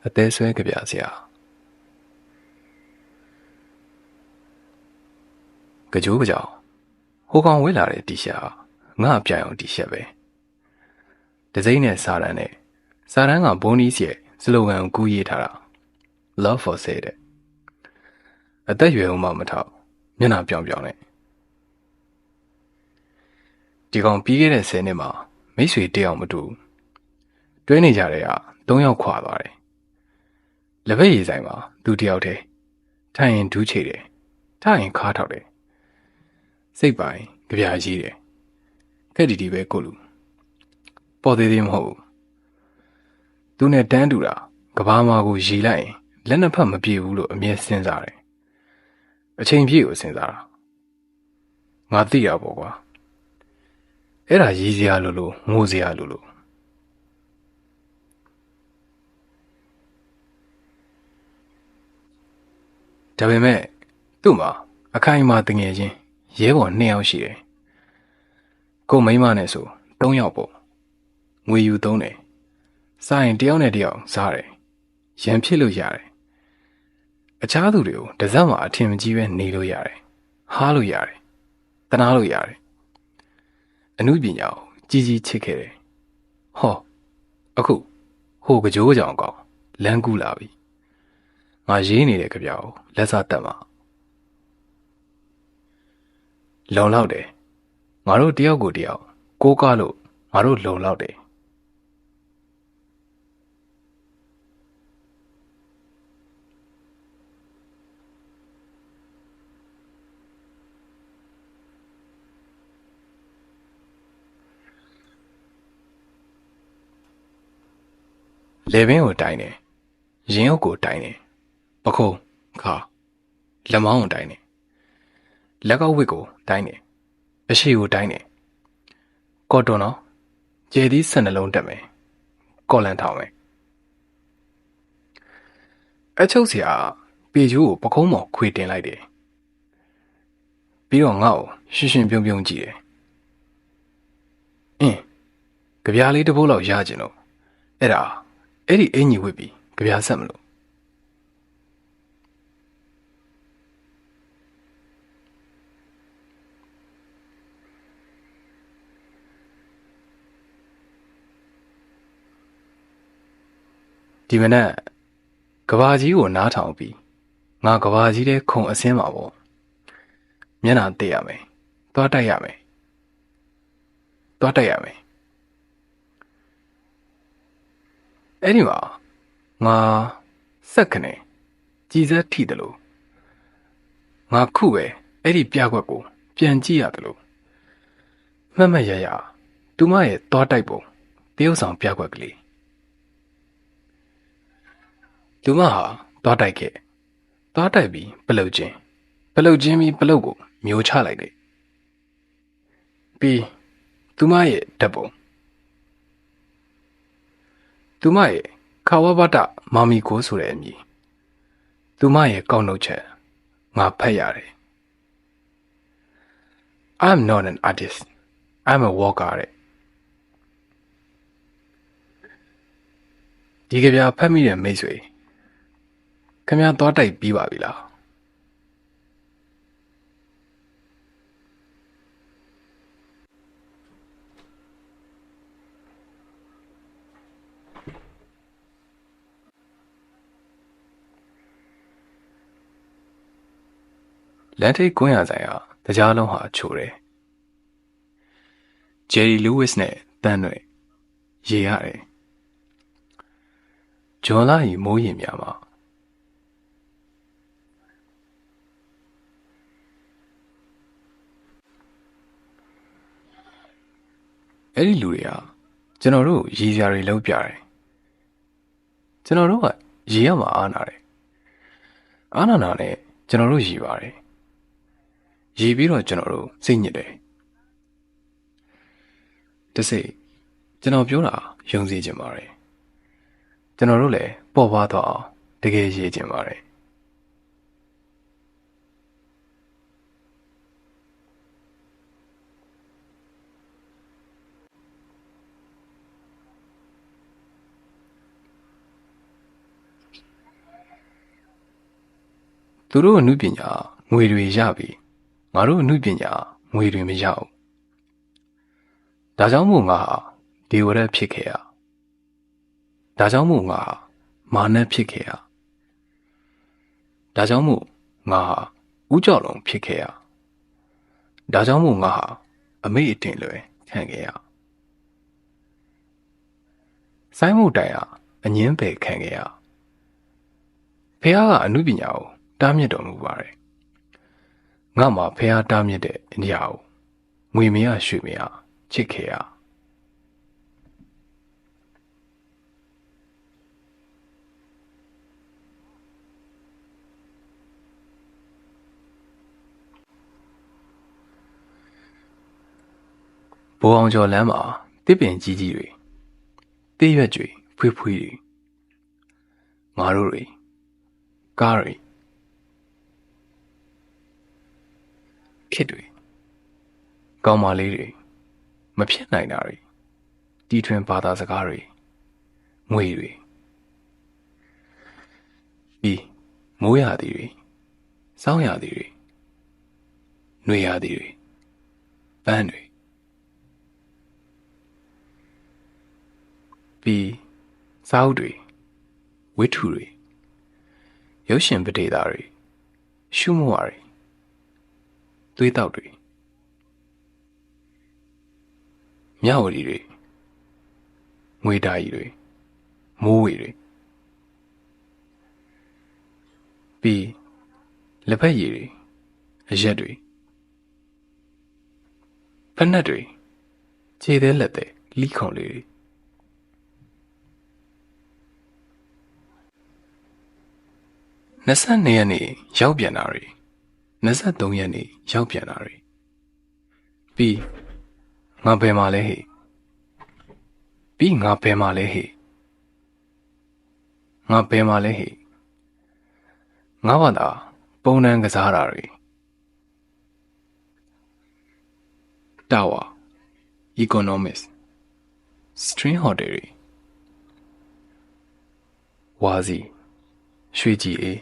အသေးဆွဲကြပြစရာကြိုးကြောင်ဟိုကောင်ဝေးလာတဲ့တီရှာငါ့ပြိုင်အောင်တီရှက်ပဲတစိမ့်နဲ့စာတန်းနဲ့စာတန်းကဘုံနီးစီရဲ့စလိုဂန်ကိုကူးရေးထားတာ Love for Sale တဲ့အသက်ရွယ်ဦးမှမထောက်မျက်နှာပြောင်ပြောင်နဲ့ဒီကောင်ပြီးခဲ့တဲ့10နှစ်မှာမိတ်ဆွေတယောက်မတူတွဲနေကြတဲ့က3ယောက်ခွာသွားတယ်လက်ဖက်ရည်ဆိုင်မှာသူတယောက်တည်းထိုင်ရင်ဒူးချေတယ်ထိုင်ရင်ခါထောက်တယ်စိတ်ပိုင်ကြပြကြီးတယ်ခက်တီတီပဲကိုလူပေါ်သေးသေးမဟုတ်သူနဲ့တန်းတူတာကဘာမာကိုရီလိုက်ရင်လက်နှစ်ဖက်မပြေဘူးလို့အမြဲစဉ်းစားတယ်အချိန်ပြည့်ကိုစဉ်းစားတာငါသိရပေါ့ကွာအဲ့ဒါရီစရာလို့ငိုစရာလို့ဒါပေမဲ့သူ့မှာအခိုင်အမာတငယ်ချင်းရဲဘော်2ယောက်ရှိတယ်ကိုမိန်းမနဲ့ဆို3ယောက်ပေါ့ငွေယူသုံးတယ်စားရင်တယောက်နဲ့တယောက်စားတယ်ရန်ဖြစ်လို့ရတယ်အခြားသူတွေကိုတစ်စက်မှာအထင်မကြီးပဲနေလို့ရတယ်ဟားလို့ရတယ်တနာလို့ရတယ်အမှုပညာကိုကြီးချစ်ခဲ့တယ်ဟောအခုဟိုကြိုးကြောင်ကောင်လမ်းကူးလာပြီငါရေးနေတဲ့ကြပြကိုလက်စားတက်မှာလုံလောက်တယ်ငါတို့တယောက်ကိုတယောက်ကိုးကားလို့ငါတို့လုံလောက်တယ်လေပင်ကိုတိုင်းတယ်ရင်အုပ်ကိုတိုင်းတယ်ပခုံးခါလက်မောင်းကိုတိုင်းတယ်လက်ကောက်ဝစ်ကိုတိုင်းတယ်အရှိကိုတိုင်းတယ်ကော်တွန်နော်ကျဲသီး12လုံးတက်မယ်ကော်လန်ထောင်မယ်အချုပ်စရာပေကျိုးကိုပခုံးပေါ်ခွေတင်လိုက်တယ်ပြီးတော့ငါ့ကိုရှင်းပြုံးကြည့်တယ်ကြပြားလေးတစ်ပုတ်လောက်ရကျင်တော့အဲ့ဒီအင်ကြီးဝစ်ပြီးကြပြားဆက်မလို့ဒီမနက်ကဘာကြီးကိုနားထောင်ပြီးငါကဘာကြီးတဲ့ခုံအစင်းမှာပေါ့မျက်နှာတည့်ရမယ်သွားတိုက်ရမယ်အဲ့ဒီမှာငါစက်ခနဲ့ကြည်စက်ထိတယ်လို့ငါခုပဲအဲ့ဒီပြကွက်ကိုပြန်ကြည့်ရတယ်လို့မှတ်ရသူမရဲ့သွားတိုက်ပုံတရုပ်ဆောင်ပြကွက်ကလေးသူမဟာသွားတိုက်ပြီးပလုတ်ချင်းပြီးပလုတ်ကိုမျိုးချလိုက်တယ်ပြီးသူမရဲ့ဓာတ်ပုံသူမရဲ့ခါဝဘတမာမီကိုဆိုတဲ့အမည်သူမရဲ့ကောက်နှုတ်ချက်ငါဖတ်ရတယ် I'm not an artist I'm a walker တဲ့ဒီကြပြဖတ်မိတဲ့မိတ်ဆွေခင်ဗျားသွားတိုက်ပြီးပါပြီလားလန်ထိတ်ကွင်းရဆိုင်ဟာတကြားလုံးဟာချိုတယ်ဂျယ်ရီလူးဝစ်နဲ့တန်းတွေရေရတယ်ဂျွန်လာရီမိုးရင်များမှာအဲ့ဒီလူတွေကကျွန်တော်တို့ရေစရာတွေလောက်ပြတယ်ကျွန်တော်တို့ကရေရမှာအားနာတယ်အားနာနဲ့ကျွန်တော်တို့ရေပါတယ်ရေပြီးတော့ကျွန်တော်တို့စိတ်ညစ်တယ်တစိကျွန်တော်ပြောတာယုံစေချင်ပါတယ်ကျွန်တော်တို့လည်းပေါ်ပါသွားအောင်တကယ်ရေးချင်ပါတယ် သူတို့အမှုပညာငွေတွေရပြီငါတို့အမှုပညာငွေတွေမရဘူးဒါကြောင့်မို့ငါဟာဒေဝရက်ဖြစ်ခဲ့ရဒါကြောင့်မို့ငါဟာမာနဖြစ်ခဲ့ရဒါကြောင့်မို့ငါဟာဦးကြော်လုံးဖြစ်ခဲ့ရဒါကြောင့်မို့ငါဟာအမေ့အတင်လွယ်ခံခဲ့ရဆိုင်းမို့တိုင်ဟာအငင်းပယ်ခံခဲ့ရဖះကအမှုပညာကိုတားမြစ်တော်မူပါတယ်ငါမှာဖះတားမြစ်တဲ့အရာကိုငွေမရရွှေမရချစ်ခဲ့ရဘိုးအောင်ကျော်လမ်းမှာတစ်ပင်ကြီးကြီးတွေတေးရွက်တွေဖွေးဖွေးတွေငါတို့တွေကားတွေခစ်တွေကောင်းမလေးတွေမဖြစ်နိုင်တာတွေတီထွင်ဘာသာစကားတွေငွေတွေပြီးမိုးရသည်တွေစောင်းရသည်တွေနှွေရသည်တွေပန်းတွေပြီးစာအုပ်တွေဝိထုတွေရုပ်ရှင်ပဒေသာတွေရှုမွားတွေသွေးတောက်တွေမြဝတီတွေငွေတာကြီးတွေမိုးဝေတွေပြီးလက်ဖက်ရည်တွေအရက်တွေဖက်နှက်တွေခြေသေးလက်သေးလီးခုံလေးတွေ22ရက်နေ့ရောက်ပြန်တာတွေ23ရက်နေ့ရောက်ပြန်တာတွေပြီးငါဘယ်မှာလဲဟေ့ပြီးငါဘယ်မှာလဲဟေ့ငါဘယ်မှာလဲဟေ့ငါဘာသာပုံနှံကစားတာတွေတာဝါ economics string hotel တွေဝါစီရွှေကြည်အေး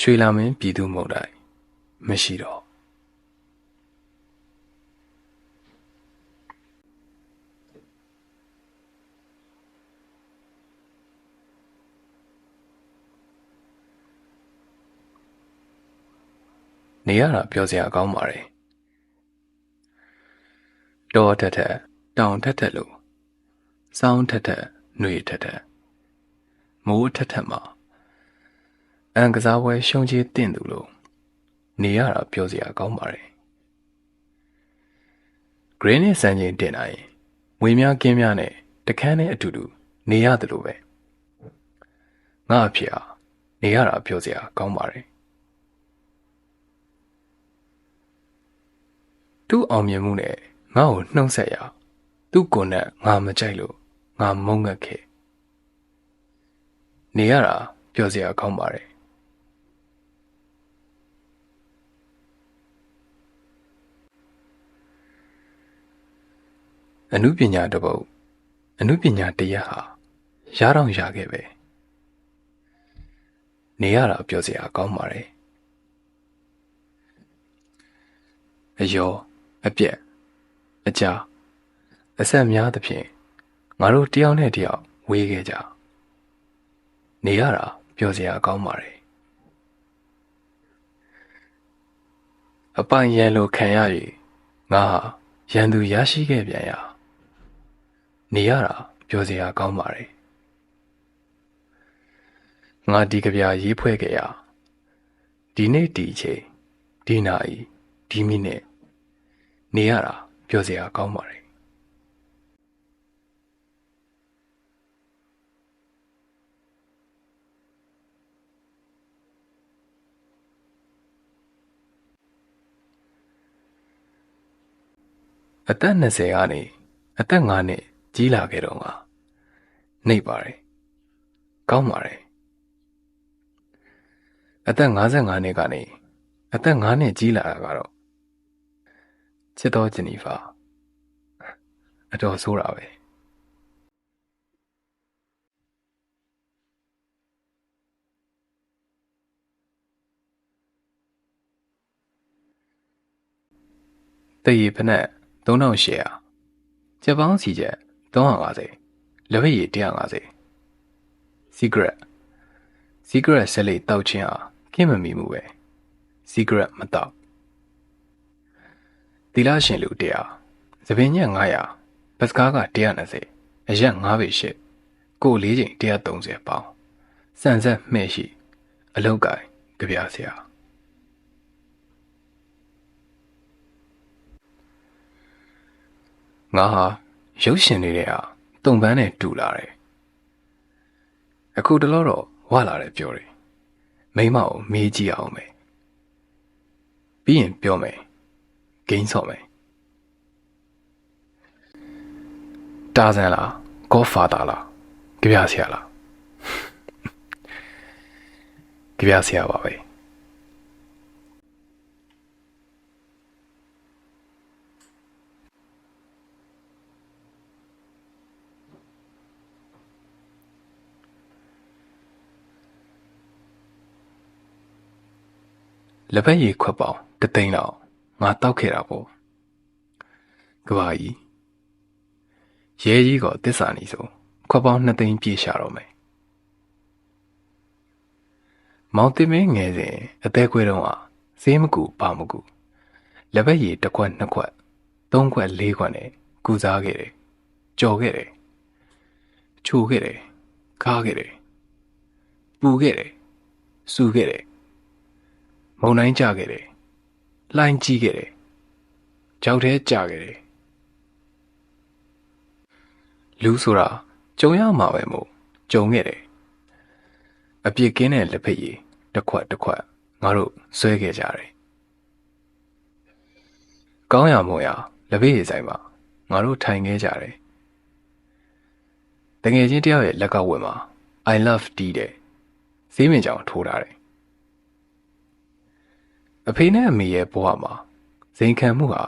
ရွှေလာမင်းပြည်သူမုံတိုင်းမရှိတော့နေရတာပြောစရာကောင်းပါတယ်တော်ထက်ထက်တောင်ထက်ထက်လို့စောင်းထက်ထက်နှွေထက်ထက်မိုးထက်ထက်မှာအန်ကစားပွဲရှုံးချေတင့်သူလို့နေရတာပြောစရာကောင်းပါတယ်ဂရင်းနဲ့စံချိန်တင်နိုင်ဝေများကင်းများနဲ့တခန်းနဲ့အတူတူနေရတယ်လို့ပဲငါအဖေဟာနေရတာပြောစရာကောင်းပါတယ်သူ့အောင်မြင်မှုနဲ့ငါ့ကိုနှုံးဆက်ရသူ့ကိုယ်နဲ့ငါမကြိုက်လို့ငါမုန်းငတ်ခဲ့နေရတာပြောစရာကောင်းပါတယ်အနုပညာတစ်ပုဒ်အနုပညာတရားဟာရတော့ရခဲ့ပဲနေရတာပြောစရာကောင်းပါတယ်အယောအပြက်အကြာအဆက်များသဖြင့်ငါတို့တယောက်နဲ့တယောက်ဝေးခဲ့ကြနေရတာပြောစရာကောင်းပါတယ်အပိုင်ရန်လိုခံရ၍ငါဟာရန်သူရရှိခဲ့ပြန်ရာနေရတာပြောစရာကောင်းပါတယ်ငါဒီကဗျာရေးဖွဲ့ခဲ့ရာဒီနေ့ဒီချိန်ဒီနာရီဒီမိနစ်နေရတာပြောစရာကောင်းပါတယ်အသက်20ကနေအသက်5နှစ်ကြီးလာခဲ့တော့ငါနှိပ်ပါတယ်ကောင်းပါတယ်အသက်55နှစ်ကနေအသက်5နှစ်ကြီးလာတာကတော့ချစ်တော်ဂျနီဖာအတော်ဆိုးတာပဲ တရေဖနက်3800ကျပ်ပေါင်းစီချက်350လက်ဖက်ရည်150 Secret ဆက်လေးတောက်ချင်းဟာခင်မမီမှုပဲ Secret မတောက်သီလရှင်လူ100သပင်ညက်900ဘတ်စကားက120အရက်9ပေ8ကို4ချိန်130ပေါင်စံဆက်မှဲ့ရှိအလုတ်ကိုင်ကြပြဆရာငါဟာရုပ်ရှင်တွေကတုံပန်းနဲ့တူလာတယ်အခုတလောတော့ဝလာတယ်ပြောတယ်မိမကိုမေးကြည့်အောင်မယ်ပြီးရင်ပြောမယ်ဂိမ်းဆော့မယ်တာဇန်လားကောဖာတာလားကြပြဆရာလားကြပြဆရာပါပဲလက်ဖက်ရည်ခွက်ပေါင်း1သိန်းလောက်ငါတောက်ခဲ့တာပေါ့ကဘာကြီးရဲကြီးကတစ္ဆာနီဆိုခွက်ပေါင်း2သိန်းပြည့်ရှာတော့မယ်မောင်တင်မင်းငယ်စဉ်အသေးခွဲတော့ဈေးမကူပါမကူလက်ဖက်ရည်1ခွက်2ခွက်3ခွက်4ခွက်နဲ့ကူစားခဲ့တယ်ကြော်ခဲ့တယ်ချိုခဲ့တယ်ခါခဲ့တယ်ပူခဲ့တယ်စူခဲ့တယ်မုံတိုင်းကြခဲ့တယ်လှိုင်းကြီးခဲ့တယ်ကြောက်ထဲကြခဲ့တယ်လူဆိုတာကြုံရမှာပဲမို့ကြုံခဲ့တယ်အပြစ်ကင်းတဲ့လက်ဖက်ရည်တစ်ခွက်ငါတို့ဆွဲခဲ့ကြတယ်ကောင်းရမို့ရလက်ဖက်ရည်ဆိုင်မှာငါတို့ထိုင်ခဲ့ကြတယ်တငယ်ချင်းတယောက်ရဲ့လက်ကဝတ်မှာ I love tea တဲ့ဈေးမင်ကြောင်ထိုးထားတယ်အဖေနဲ့အမေရဲ့ဘဝမှာဇိမ်ခံမှုဟာ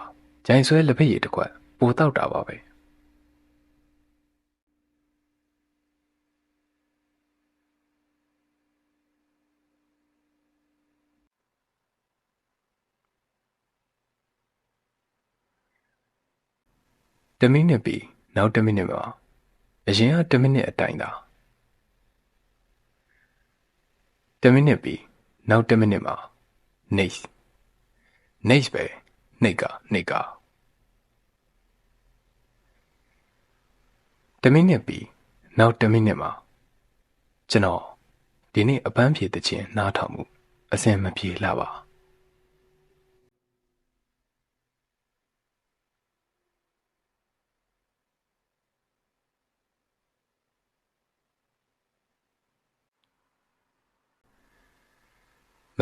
ဂျိုင်ဆွဲလက်ဖက်ရည်တစ်ခွက်ပိုတောက်တာပါပဲ10 မိနစ်ပြီးနောက်10 မိနစ်မှာအရင်က10 မိနစ်အတိုင်းသာ10 မိနစ်ပြီးနောက်10 မိနစ်မှာNiceပဲနှိတ်က10 မိနစ်ပြီးနောက်10 မိနစ်မှာကျွန်တော်ဒီနေ့အပန်းဖြေသခြင်းနားထောင်မှုအစင်မပြေလှပါ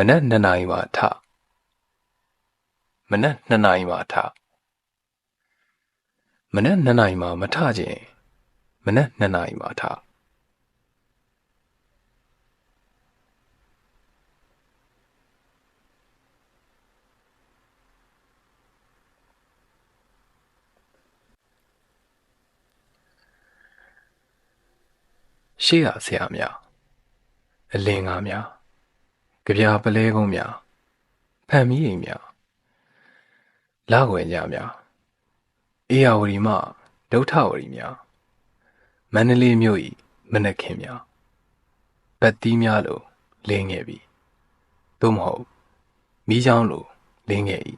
မနက်2 နာရီမှာထမနက်2 နာရီမှာထမနက်2 နာရီမှာမထခြင်းမနက်2 နာရီမှာထရှေ့ကဆရာများအလင်ကားများကြပြပလဲကုန်းများဖန်မီးအိမ်များလာွယ်ညများအေယာဝတီမှဒုဋ္ဌဝတီများမန္တလေးမြို့၏မနက်ခင်းများဗတ်တီးများလိုလင်းငယ်ပြီသို့မဟုတ်မီးချောင်းလိုလင်းငယ်၏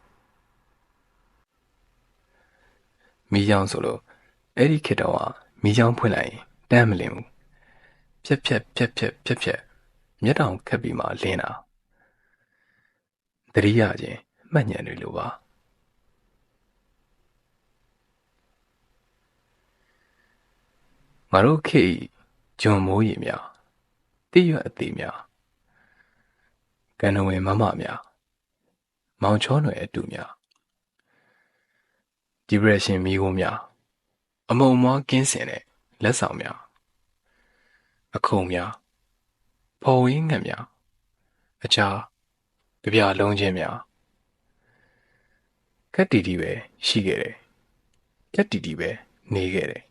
မီးချောင်းဆိုလို့အဲ့ဒီခေတ်တော့မီးချောင်းဖွင့်လိုက်ရင်တမ်းမလင်းဘူးဖြက်မျက်တောင်ခက်ပြီးမှလင်းတာသတိရခြင်းမှတ်ဉာဏ်တွေလိုပါငါတို့ခေတ်ဂျွန်မိုးရီများတိရွတ်အသေးများကန္နဝင်မမများမောင်ချောနွယ်အတူများဒီပရက်ရှင်မီးခိုးများအမုံမွားကင်းစင်တဲ့လက်ဆောင်များအခုံများဖော်ဝင်းငတ်များအခြားကြပြလုံးချင်းများခက်တီတီပဲရှိခဲ့တယ်ခက်တီတီပဲနေခဲ့တယ်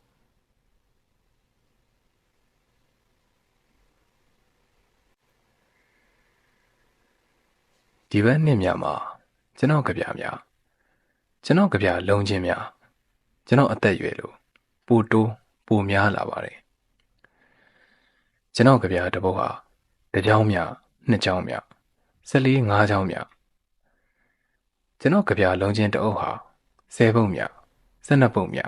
ဒီဘက်နှစ်များမှာကျွန်တော်ကြပြများ ကျွန်တော်ကြပြလုံးချင်းများကျွန်တော်အသက်အရွယ်လို့ပိုတိုးပိုများလာပါတယ်ကျွန်တော်ကြပြတစ်ပုဒ်ဟာတစ်ကြောင်းမြနှစ်ကြောင်းမြ14 5ကြောင်းမြကျွန်တော်ကြပြလုံးချင်းတစ်အုပ်ဟာ10ပုံမြ12ပုံမြ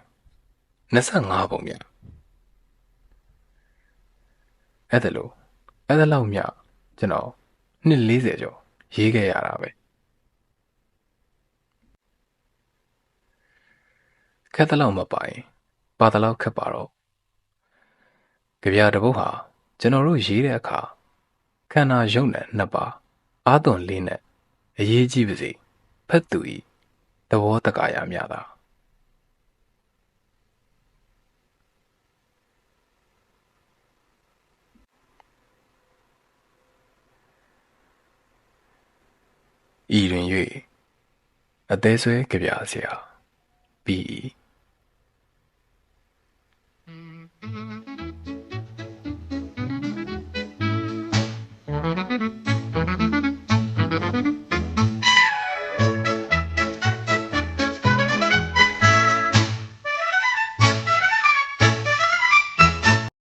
25ပုံမြအဲ့ဒါလောက်မြကျွန်တော်နှစ်40ကျော်ရေးခဲ့ရတာပဲခက်တလောက်မပိုင်ပါတလောက်ခက်ပါတော့ကြပြတစ်ပုဒ်ဟာကျွန်တော်တို့ရေးတဲ့အခါခန္ဓာရုပ်နဲ့နှစ်ပါအာသွန်လေးနဲ့အရေးကြီးပါစေဖတ်သူဤသဘောတကာရများတာဤတွင်၍အသေးဆွဲကြပြဆရာပြီး